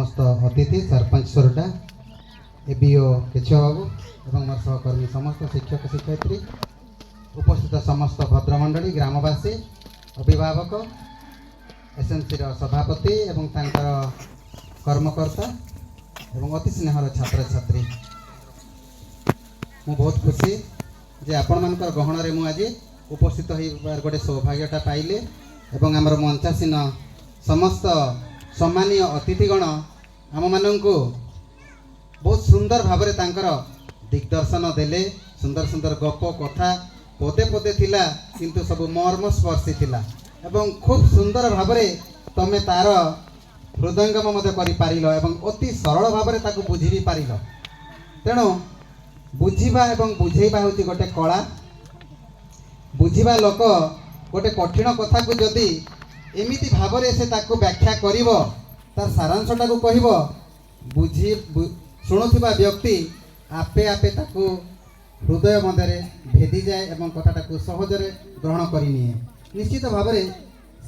समस्त अतिथि सरपंच सोरडा एबीओ केशव बाबू एवं मोर सहकर्मी समस्त शिक्षक शिक्षयित्री उपस्थित समस्त भद्रमंडली ग्रामवासी अभिभावक एसएमसी सभापति एवं तांकर कर्मकर्ता एवं अति स्नेहर छात्र छात्री मु बहुत खुशी जे आपण मानकर गहणरे मु आज उपस्थित होइबार गोटे सौभाग्यटा पाइले एवं आमर मंचासीन समस्त सम्मानीय अतिथिगण आम माननकु बहुत सुंदर भाव तांकर दिग्दर्शन देले सुंदर सुंदर गप कथा पदे पदे थिला किंतु सब मर्मस्पर्शी थिला एवं खूब सुंदर भाव तमे तार हृदयंगम मध्य करि पारिलो एवं अति सरल भाव ताकु बुझी भी पारिलो। तेणु बुझीबा एवं बुझेइबा होची गोटे कला। बुझीबा लोक गोटे कठिन कथा को जदि एमिति भाव से ताकु व्याख्या करिवो तार सारांशटा को कहिवो बुझी शुणुथिबा व्यक्ति आपे आपे ताकु हृदय मध्य भेदी जाए एवं कथाटा को सहजरे ग्रहण करि निए। निश्चित भाव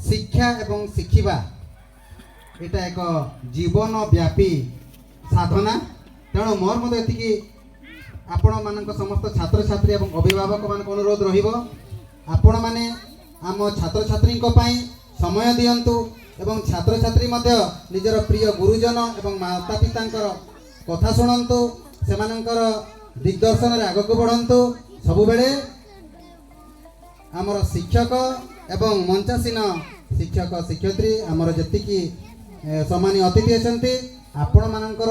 शिक्षा एवं शिखिबा एटा एक जीवन व्यापी साधना। तेणु मोर मध्य एतिकी आपण मानक समस्त छात्र छात्री एवं अभिभावक मान अनुरोध रहिबो आपण माने आम छात्र छात्री पई समय दियंतु एवं छात्र छात्री मध्य निजर प्रिय गुरुजन एवं माता पितांकर कथा शुणंतु सेमानंकर दिग्दर्शन रे आगक बढ़ंतु। सबु बेले आमर शिक्षक एवं मंचासीन शिक्षक शिक्षयित्री आमर जतिकी सम्मानीय अतिथि अछंती आपण मानकर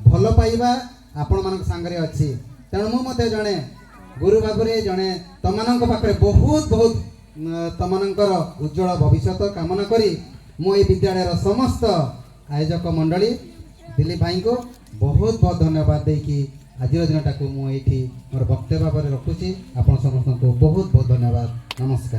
भल पाइबा आपण मानक सांगरे अछि। तेणु मु मते जणे गुरु भाबरे जणे तमानक पाखरे बहुत बहुत तमानकर उज्जवल भविष्य कामना करी मु ए विद्यालय समस्त आयोजक मंडली दिलीप भाई को बहुत बहुत धन्यवाद देकी आज दिनटा को मु एठी मोर वक्तव्य भाव रखुची। आपण समस्त को बहुत बहुत धन्यवाद। नमस्कार।